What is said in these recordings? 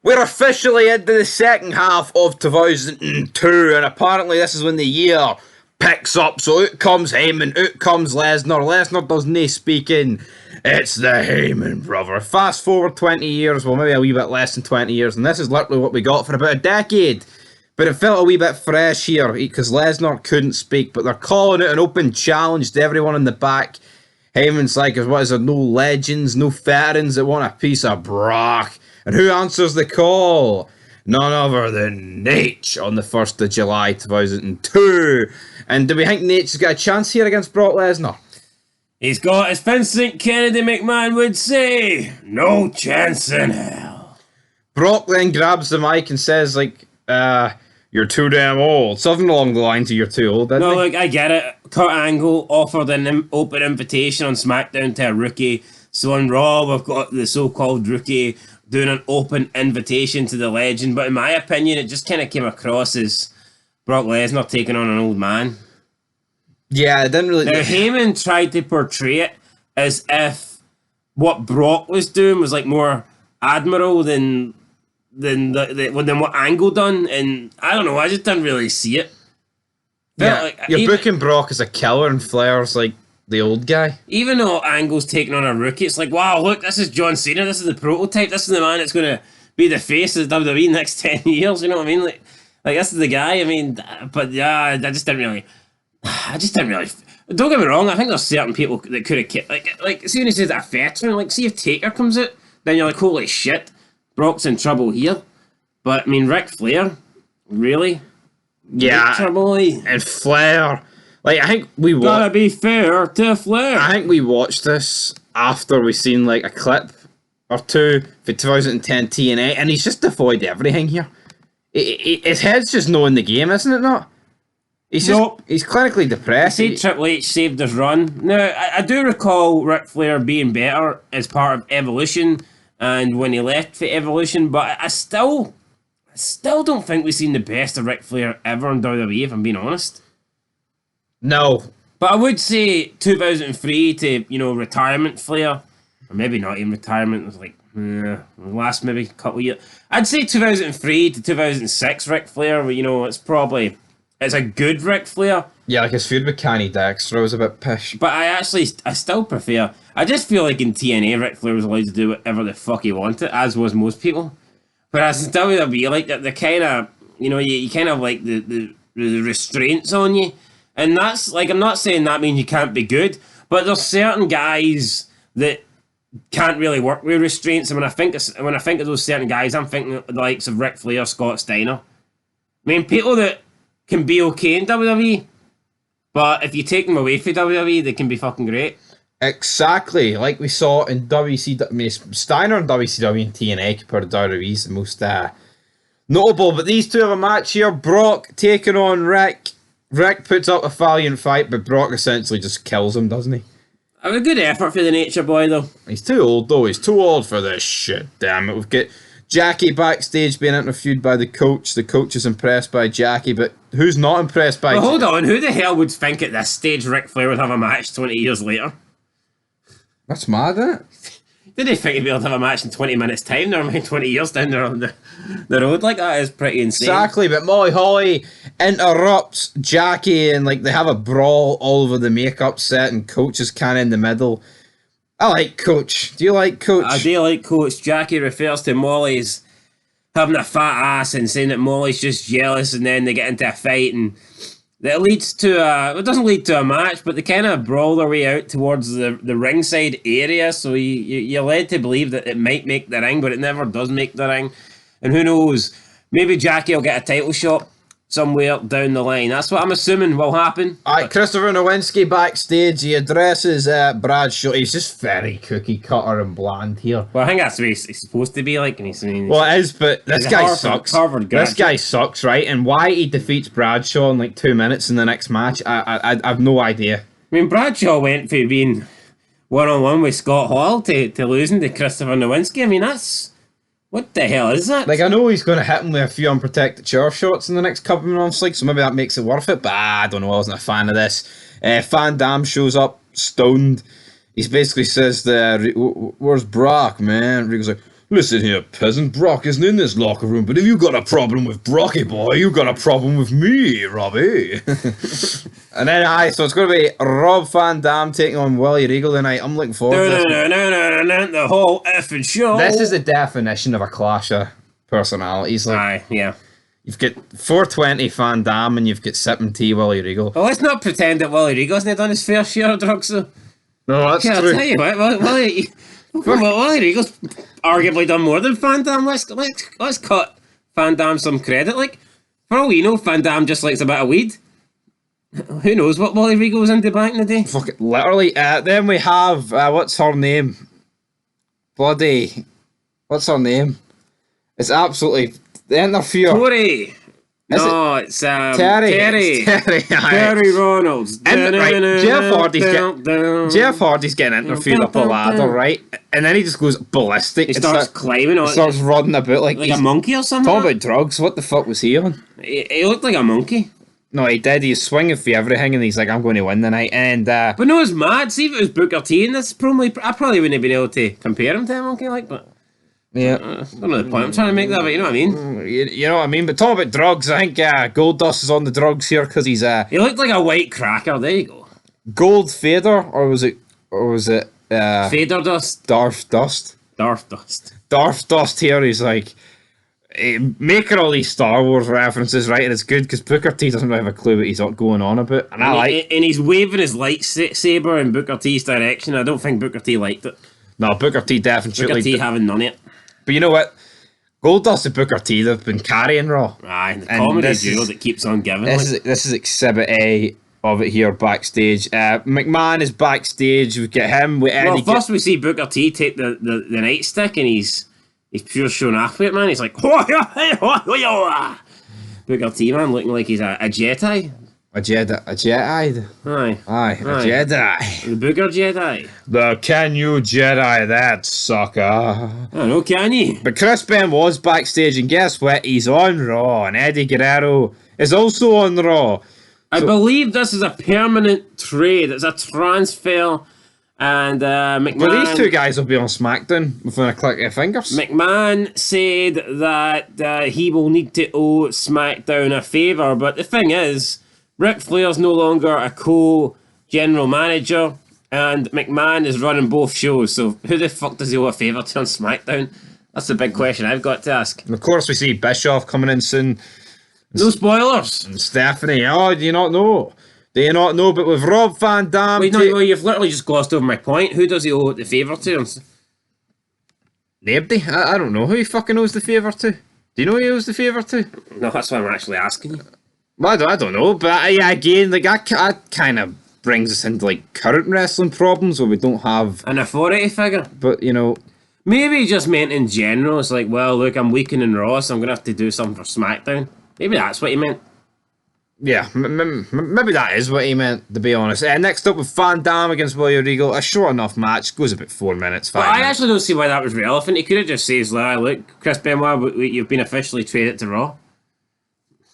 We're officially into the second half of 2002, and apparently this is when the year picks up. So out comes Heyman, out comes Lesnar. Lesnar does nae speaking. It's the Heyman brother. Fast forward 20 years, well, maybe a wee bit less than 20 years, and this is literally what we got for about a decade. But it felt a wee bit fresh here because Lesnar couldn't speak, but they're calling it an open challenge to everyone in the back. Heyman's like, what is there, no legends, no veterans that want a piece of Brock? And who answers the call? None other than Nate on the 1st of July 2002. And do we think Nate's got a chance here against Brock Lesnar? He's got, as Vincent Kennedy McMahon would say, no chance in hell. Brock then grabs the mic and says, like, you're too damn old. Something along the lines of you're too old, didn't he? Look, I get it. Kurt Angle offered an open invitation on SmackDown to a rookie. So on Raw, we've got the so-called rookie doing an open invitation to the legend. But in my opinion, it just kind of came across as Brock Lesnar taking on an old man. Yeah, it didn't really... Now, Heyman tried to portray it as if what Brock was doing was like more admirable than what Angle done, and I don't know, I just didn't really see it. Yeah, like, you're booking Brock as a killer and Flair's like the old guy. Even though Angle's taking on a rookie, it's like, wow, look, this is John Cena, this is the prototype, this is the man that's going to be the face of the WWE next 10 years, you know what I mean? Like this is the guy, I mean, but yeah, I just didn't really, don't get me wrong, I think there's certain people that could have, like, see when he says a veteran, like, see if Taker comes out, then you're like, holy shit, Brock's in trouble here. But, I mean, Ric Flair, really? Yeah, and Flair, like, I think we gotta be fair to Flair. I think we watched this after we seen, like, a clip or two for 2010 TNA, and he's just devoid everything here. His head's just knowing the game, isn't it not? He's clinically depressed. I say Triple H saved his run. Now, I do recall Ric Flair being better as part of Evolution and when he left for Evolution, but I still don't think we've seen the best of Ric Flair ever in WWE, if I'm being honest. No. But I would say 2003 to, retirement Flair, or maybe not even retirement, it was like, last maybe couple of years. I'd say 2003 to 2006 Ric Flair, it's a good Ric Flair. Yeah, like his feud with Kenny Dexter was a bit pish. But I still prefer, I just feel like in TNA, Ric Flair was allowed to do whatever the fuck he wanted, as was most people. Whereas in WWE, like, the kind of, you kind of like the restraints on you. And that's, like, I'm not saying that means you can't be good, but there's certain guys that can't really work with restraints. And when I think of those certain guys, I'm thinking of the likes of Ric Flair, Scott Steiner. I mean, people that can be okay in WWE, but if you take them away from WWE, they can be fucking great. Exactly, like we saw in WCW. I mean, Steiner and WCW and TNA compared to WWE is the most notable. But these two have a match here. Brock taking on Rick. Rick puts up a valiant fight, but Brock essentially just kills him, doesn't he? A good effort for the Nature Boy, though. He's too old, though. He's too old for this shit. Damn it. We've got Jackie backstage being interviewed by the coach. The coach is impressed by Jackie, but who's not impressed by... Well, hold on. Who the hell would think at this stage Ric Flair would have a match 20 years later? That's mad, isn't it? Did they think he'd be able to have a match in 20 minutes' time? Never mind 20 years down the road. Like, that is pretty insane. Exactly, but Molly Holly interrupts Jackie and, like, they have a brawl all over the makeup set and Coach is kind of in the middle. I like Coach. Do you like Coach? I do like Coach. Jackie refers to Molly as having a fat ass and saying that Molly's just jealous, and then they get into a fight and that leads to it doesn't lead to a match, but they kind of brawl their way out towards the ringside area, so you're led to believe that it might make the ring, but it never does make the ring. And who knows, maybe Jackie will get a title shot somewhere down the line. That's what I'm assuming will happen. Alright, Christopher Nowinski backstage, he addresses Bradshaw. He's just very cookie cutter and bland here. Well, I think that's what he's supposed to be like. And well, it is, but this guy sucks. This guy sucks, right? And why he defeats Bradshaw in like 2 minutes in the next match, I have no idea. I mean, Bradshaw went from being one-on-one with Scott Hall to losing to Christopher Nowinski. I mean, that's... What the hell is that? Like, I know he's going to hit him with a few unprotected chair shots in the next couple of months, like, so maybe that makes it worth it, but I don't know, I wasn't a fan of this. Van Damme shows up, stoned. He basically says, where's Brock, man? Rico's like, Listen here, peasant. Brock isn't in this locker room, but if you got a problem with Brocky boy, you got a problem with me, Robbie. And then, so it's going to be Rob Van Dam taking on Willie Regal tonight. I'm looking forward to this. The whole effing show. This is the definition of a clash of personalities. Like, Aye, yeah. you've got 420 Van Dam and you've got Sippin' Tea Willie Regal. Well, let's not pretend that Willie Regal hasn't done his fair share of drugs, though. No, that's Yeah, true. I'll tell you what, Willie Regal's arguably done more than Van Dam. Let's cut Van Dam some credit. Like, for all we know, Van Dam just likes a bit of weed. Who knows what Willie Regal was into back in the day? Fuck it, literally. Then we have, what's her name? Bloody, what's her name? It's absolutely, the interviewer. Tori. No, it's Terry. Terry. Aye. Terry Ronalds. Right, Jeff Hardy's getting interviewed up a ladder, right? And then he just goes ballistic. He starts climbing on He starts running about like a monkey or something. Talking about drugs, what the fuck was he on? He looked like a monkey. No, he did. He's swinging for everything, and he's like, I'm going to win the night. And But no, it's mad. See if it was Booker T in this promo, I probably wouldn't have been able to compare him to a monkey, like, but... yeah. I don't know the point I'm trying to make that, but you know what I mean? You know what I mean? But talking about drugs, I think Goldust is on the drugs here because he's He looked like a white cracker, there you go. Gold Fader, or was it Fader Dust. Darth Dust? Darth Dust. Darth Dust here, he's like making all these Star Wars references, right? And it's good because Booker T doesn't really have a clue what he's going on about. And and he's waving his lightsaber in Booker T's direction. I don't think Booker T liked it. No, Booker T definitely. Booker T having none of it. But you know what? Goldust and Booker T, they've been carrying Raw. Aye, the comedy duo that keeps on giving. This is Exhibit A of it here backstage. McMahon is backstage. We get him with Eddie. Well, first we see Booker T take the nightstick and he's pure showing off with it, man. He's like, Booker T, man, looking like he's a Jedi. A Jedi. Aye, a Jedi. the Booker Jedi. Can you Jedi that, sucker? I don't know, can you? But Chris Benoit's backstage, and guess what? He's on Raw, and Eddie Guerrero is also on Raw. I believe this is a permanent trade. It's a transfer, and McMahon... Well, these two guys will be on SmackDown within a click of your fingers. McMahon said that he will need to owe SmackDown a favour, but the thing is, Ric Flair's no longer a co-general manager, and McMahon is running both shows, so who the fuck does he owe a favour to on SmackDown? That's the big question I've got to ask. And of course, we see Bischoff coming in soon. No spoilers! And Stephanie, oh, do you not know? Do you not know? But with Rob Van Dam... Wait, no, you've literally just glossed over my point. Who does he owe the favour to? Nobody. I don't know who he fucking owes the favour to. Do you know who he owes the favour to? No, that's why I'm actually asking you. Well, I don't know, but yeah, again, like that kind of brings us into like current wrestling problems where we don't have an authority figure. But you know, maybe he just meant in general. It's like, well, look, I'm weakening Raw, so I'm gonna have to do something for SmackDown. Maybe that's what he meant. Yeah, maybe that is what he meant, to be honest. Next up with Van Dam against Willie Regal, a short enough match, goes about 4 minutes. 5 minutes. I actually don't see why that was relevant. He could have just said, look, Chris Benoit, you've been officially traded to Raw. Don't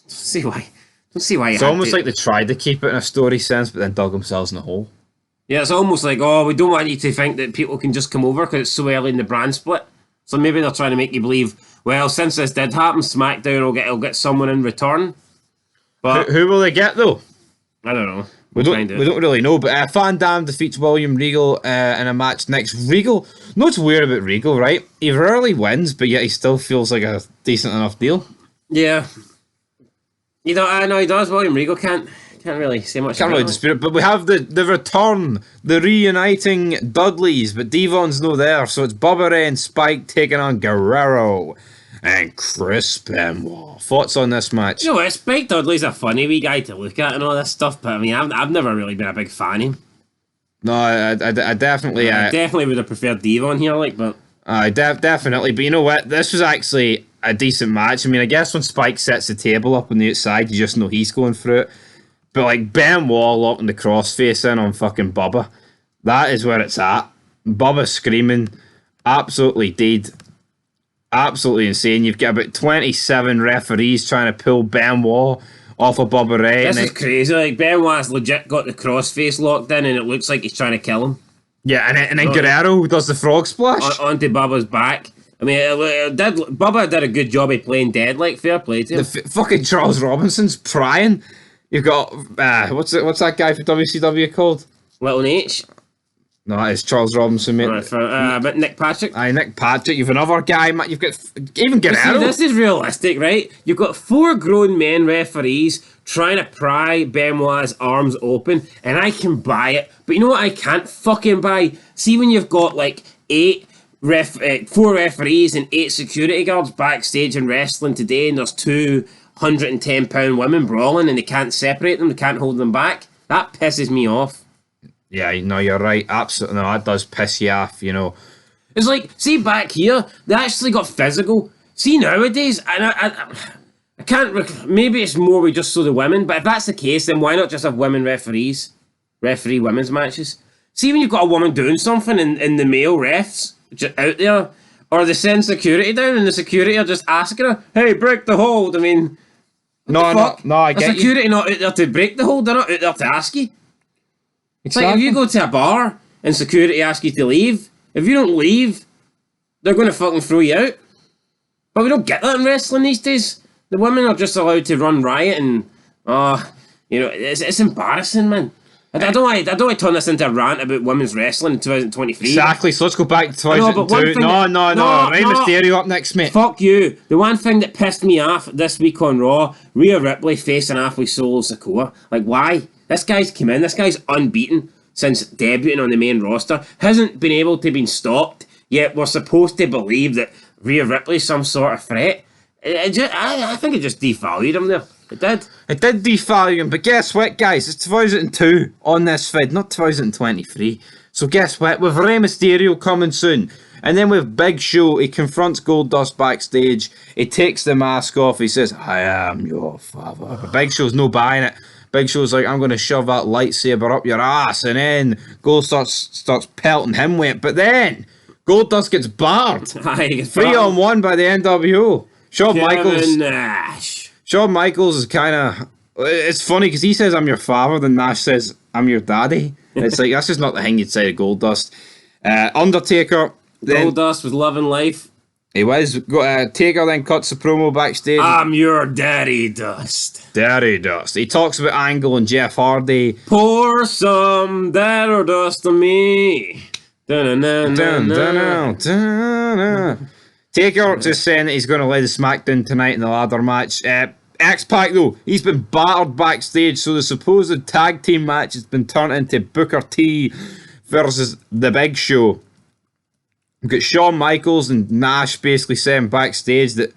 see why. It's almost like they tried to keep it in a story sense, but then dug themselves in the hole. Yeah, it's almost like, we don't want you to think that people can just come over because it's so early in the brand split. So maybe they're trying to make you believe, well, since this did happen, SmackDown will get someone in return. But who will they get though? I don't know. We don't really know. But Van Dam defeats William Regal in a match next. Regal, no, it's weird about Regal, right? He rarely wins, but yet he still feels like a decent enough deal. Yeah. I know he does. William Regal can't really say much. Can't really dispute it. But we have the return, the reuniting Dudleys, but Devon's no there, so it's Bubba Ray and Spike taking on Guerrero and Chris Benoit. Thoughts on this match? You know what? Spike Dudley's a funny wee guy to look at and all this stuff, but I mean, I've never really been a big fan of him. No, I definitely... I definitely would have preferred Devon here, but... definitely. But you know what? This was actually a decent match. I mean, I guess when Spike sets the table up on the outside, you just know he's going through it. But like Benoit locking the crossface in on fucking Bubba, that is where it's at. Bubba screaming, absolutely dead. Absolutely insane. You've got about 27 referees trying to pull Benoit off of Bubba Ray. This is crazy. Like, Benoit's legit got the crossface locked in and it looks like he's trying to kill him. Yeah, and then Guerrero does the frog splash. Onto Bubba's back. I mean, Bubba did a good job of playing dead, like, fair play to him. Fucking Charles Robinson's prying. You've got, what's that guy for WCW called? Little H. No, it's Charles Robinson, mate. Right, but Nick Patrick. Aye, Nick Patrick. You've another guy, Matt. You've got even Guerrero. See, this is realistic, right? You've got 4 grown men referees trying to pry Benoit's arms open, and I can buy it. But you know what I can't fucking buy? See, when you've got like 4 referees and 8 security guards backstage in wrestling today, and there's 210-pound women brawling, and they can't separate them, they can't hold them back. That pisses me off. Yeah, no, you're right. Absolutely, no, that does piss you off. You know, it's like, see back here, they actually got physical. See nowadays, and I can't. Maybe it's more we just saw the women, but if that's the case, then why not just have women referees referee women's matches? See when you've got a woman doing something in the male refs just out there, or they send security down and the security are just asking her, "Hey, break the hold." I mean, no, I get you. Security not out there to break the hold; they're not out there to ask you. Exactly. Like if you go to a bar and security ask you to leave, if you don't leave, they're going to fucking throw you out. But we don't get that in wrestling these days. The women are just allowed to run riot and, it's embarrassing, man. I don't want to turn this into a rant about women's wrestling in 2023. Exactly, so let's go back to 2002. No, Rey Mysterio up next, mate. Fuck you. The one thing that pissed me off this week on Raw, Rhea Ripley facing Ashley Solo Sikoa. Like, why? This guy's come in, this guy's unbeaten since debuting on the main roster, hasn't been able to be stopped, yet we're supposed to believe that Rhea Ripley's some sort of threat. I think it just devalued him there. It did. It did devalue him, but guess what, guys? It's 2002 on this feed, not 2023. So guess what? With Rey Mysterio coming soon. And then with Big Show, he confronts Goldust backstage. He takes the mask off. He says, "I am your father." But Big Show's no buying it. Big Show's like, "I'm going to shove that lightsaber up your ass." And then Goldust starts pelting him with it. But then Goldust gets barred. 3-on-1 by the NWO. Shawn Michaels is kind of... It's funny because he says, "I'm your father," then Nash says, "I'm your daddy." It's like, that's just not the thing you'd say to Goldust. Undertaker... Goldust was loving life. He was. Taker then cuts the promo backstage. "I'm your daddy dust." Daddy dust. He talks about Angle and Jeff Hardy. "Pour some daddy dust on me." Taker just saying that he's going to lay the SmackDown tonight in the ladder match. X-Pac though, he's been battered backstage, so the supposed tag team match has been turned into Booker T versus The Big Show. We've got Shawn Michaels and Nash basically saying backstage that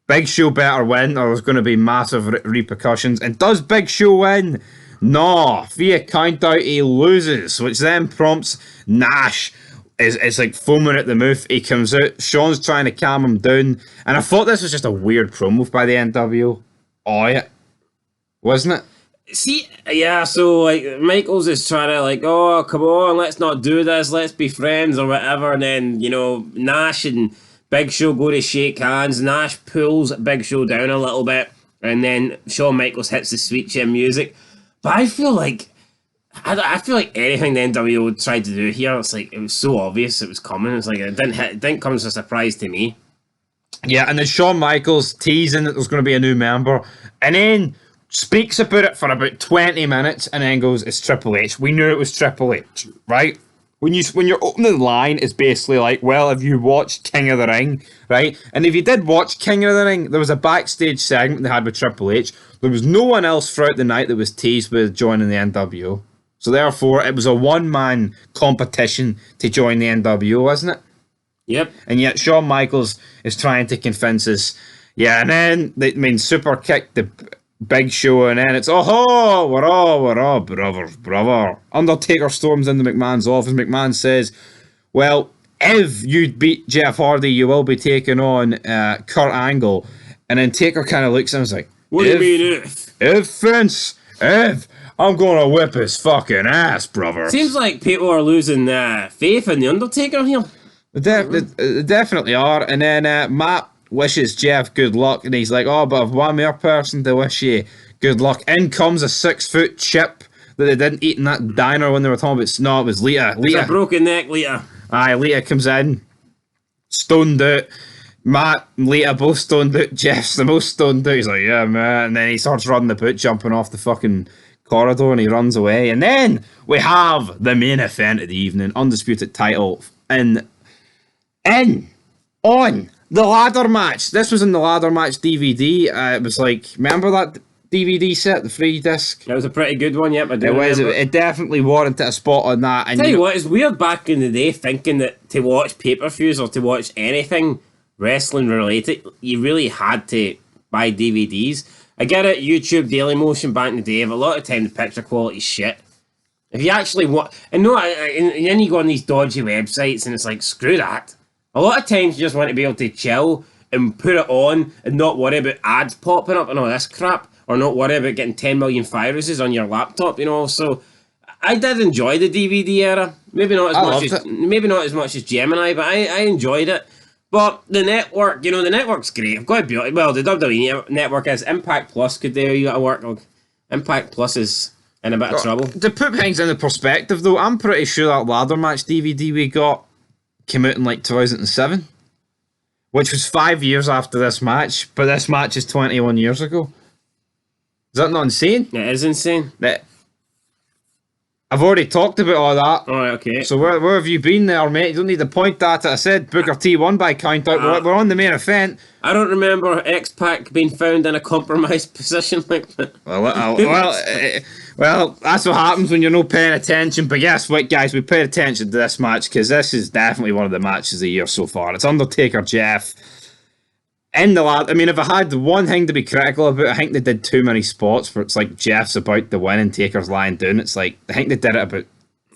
Big Show better win or there's going to be massive repercussions. And does Big Show win? No. Via countout he loses, which then prompts Nash. It's like foaming at the mouth. He comes out. Shawn's trying to calm him down. And I thought this was just a weird promo by the NWO. Oh, yeah. Wasn't it? See, yeah, so, like, Michaels is trying to, like, "Oh, come on, let's not do this, let's be friends," or whatever, and then, Nash and Big Show go to shake hands. Nash pulls Big Show down a little bit, and then Shawn Michaels hits the sweet chin music. But I feel like anything the NWO tried to do here, it's like, it was so obvious it was coming. It's like, it didn't come as a surprise to me. Yeah, and then Shawn Michaels teasing that there's going to be a new member, and then speaks about it for about 20 minutes and then goes, "It's Triple H." We knew it was Triple H, right? When you're opening the line, it's basically like, well, have you watched King of the Ring, right? And if you did watch King of the Ring, there was a backstage segment they had with Triple H. There was no one else throughout the night that was teased with joining the NWO. So therefore, it was a one-man competition to join the NWO, wasn't it? Yep. And yet Shawn Michaels is trying to convince us, yeah, and then super kick the Big Show, and then it's, we're all brothers, brother. Undertaker storms into McMahon's office. McMahon says, "Well, if you beat Jeff Hardy, you will be taking on Kurt Angle." And then Taker kind of looks at him and is like, "What do you mean if I'm gonna whip his fucking ass, brother." Seems like people are losing faith in the Undertaker here. They definitely are. And then Matt wishes Jeff good luck, and he's like, "Oh, but I've one more person to wish you good luck." In comes a 6-foot chip that they didn't eat in that diner when they were talking about. No, it was Lita. It's a broken neck, Lita. Aye, Lita comes in. stoned out. Matt and Lita both stoned out. Jeff's the most stoned out. He's like, yeah, man. And then he starts running about, jumping off the fucking corridor, and he runs away. And then we have the main event of the evening, Undisputed title, on the ladder match. This was in the ladder match DVD. It was like, remember that DVD set, the 3-disc? That was a pretty good one, yep, I do It was. remember. It definitely warranted a spot on that. And Tell you what, it's weird back in the day thinking that to watch pay-per-views or to watch anything wrestling related, you really had to buy DVDs. I get it, YouTube, Dailymotion back in the day, but a lot of the time the picture quality is shit. If you actually want... And then you go on these dodgy websites and it's like, screw that. A lot of times you just want to be able to chill and put it on and not worry about ads popping up and all this crap, or not worry about getting 10 million viruses on your laptop, you know. So I did enjoy the DVD era. Maybe not as much as Gemini, but I enjoyed it. But the network, you know, the network's great. I've got to be well, the WWE network is. Impact Plus could do you got to work. Impact Plus is in a bit of trouble. To put things into perspective, though, I'm pretty sure that ladder match DVD we got came out in like 2007, which was 5 years after this match. But this match is 21 years ago. Is that not insane? It is insane. I've already talked about all that. Alright, okay. So where have you been there, mate? You don't need to point that. I said Booker T won by count out. We're on the main event. I don't remember X-Pac being found in a compromised position like that. Well, that's what happens when you're not paying attention. But guess what, guys? We paid attention to this match because this is definitely one of the matches of the year so far. It's Undertaker Jeff. I mean, if I had one thing to be critical about, I think they did too many spots where it's like Jeff's about to win and Taker's lying down. It's like, I think they did it about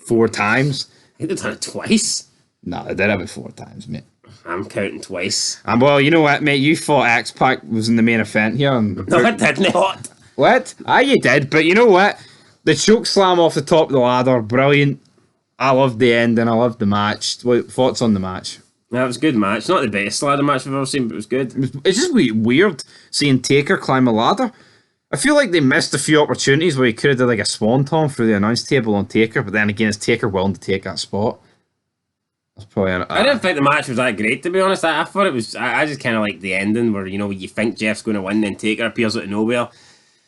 4 times. I think they've done it twice. No, they did it about 4 times, mate. I'm counting twice. Well, you know what, mate? You thought X-Pac was in the main event here. No, I did not. What? You did, but you know what? The choke slam off the top of the ladder, brilliant. I loved the ending. I loved the match. What thoughts on the match? That was a good match. Not the best ladder match I've ever seen, but it was good. It's just weird seeing Taker climb a ladder. I feel like they missed a few opportunities where he could have done like a swanton through the announce table on Taker, but then again, is Taker willing to take that spot? That's probably. I didn't think the match was that great, to be honest. I thought it was. I just kind of like the ending where, you know, you think Jeff's going to win, then Taker appears out of nowhere,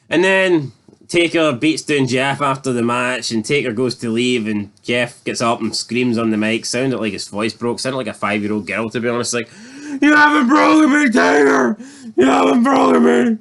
and then Taker beats down Jeff after the match, and Taker goes to leave, and Jeff gets up and screams on the mic. Sounded like his voice broke. Sounded like a 5-year-old girl, to be honest. Like, you haven't broken me, Taker. You haven't broken me.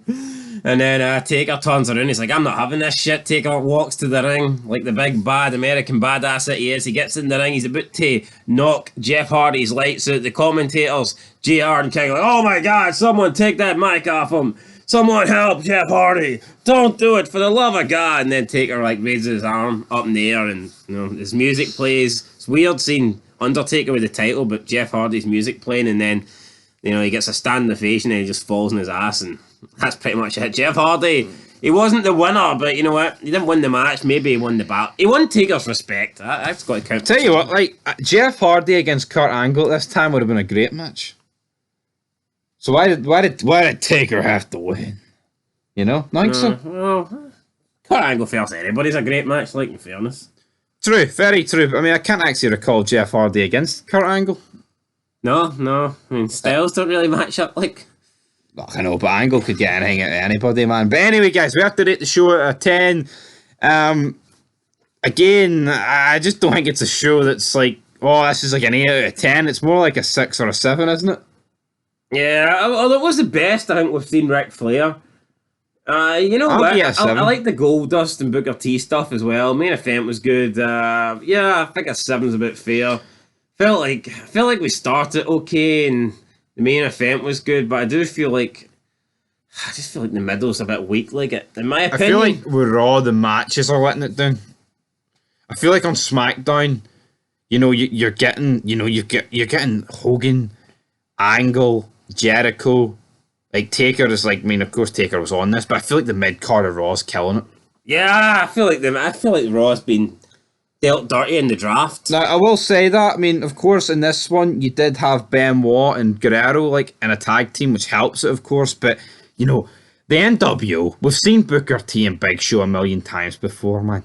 And then Taker turns around. He's like, I'm not having this shit. Taker walks to the ring like the big bad American badass that he is. He gets in the ring. He's about to knock Jeff Hardy's lights out. The commentators, JR and King, are like, oh my God, someone take that mic off him. Someone help Jeff Hardy. Don't do it, for the love of God. And then Taker like raises his arm up in the air, and you know his music plays. It's weird seeing Undertaker with the title, but Jeff Hardy's music playing, and then you know he gets a standing ovation and he just falls on his ass, and that's pretty much it. Jeff Hardy, he wasn't the winner, but you know what? He didn't win the match. Maybe he won the battle. He won Taker's respect. That's got to count. Tell you what, like Jeff Hardy against Kurt Angle this time would have been a great match. So why did Taker have to win? You know, not so. Well, Kurt Angle versus anybody's a great match, like, in fairness. True, very true. I mean, I can't actually recall Jeff Hardy against Kurt Angle. No. I mean, styles don't really match up, like. Look, I know, but Angle could get anything out of anybody, man. But anyway, guys, we have to rate the show out of 10. Again, I just don't think it's a show that's like, oh, this is like an 8 out of 10. It's more like a 6 or a 7, isn't it? Yeah, although it was the best I think we've seen Ric Flair. You know what? I like the Goldust and Booker T stuff as well. Main event was good. Yeah, I think a 7's about fair. Felt like we started okay and the main event was good, but I just feel like the middle's a bit weak. Like it, in my opinion. I feel like with Raw, the matches are letting it down. I feel like on SmackDown, you know, you're getting Hogan, Angle, Jericho, like Taker is like. I mean, of course, Taker was on this, but I feel like the mid card of Raw's killing it. Yeah, I feel like Raw's been dealt dirty in the draft. Now, I will say that. I mean, of course, in this one, you did have Benoit and Guerrero like in a tag team, which helps it, of course. But you know, the NWO, we've seen Booker T and Big Show a million times before, man.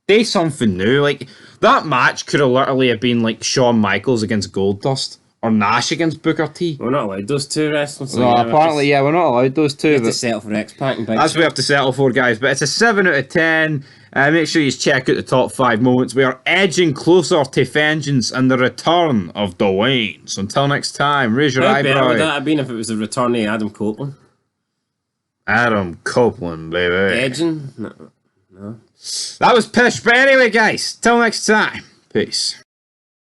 They something new. Like that match could have literally have been like Shawn Michaels against Goldust. or Nash against Booker T. We're not allowed those two wrestlers. So No, yeah, apparently, yeah, we're not allowed those two. We have to But settle for X-Pac and Big that's what we have to settle for, guys. But it's a 7 out of 10. Make sure you check out the top 5 moments. We are edging closer to vengeance and the return of Dwayne. So until next time, raise your How better eyebrow. would that have been if it was the return of Adam Copeland? Adam Copeland, baby. Edging? No. That was pish. But anyway, guys, till next time. Peace.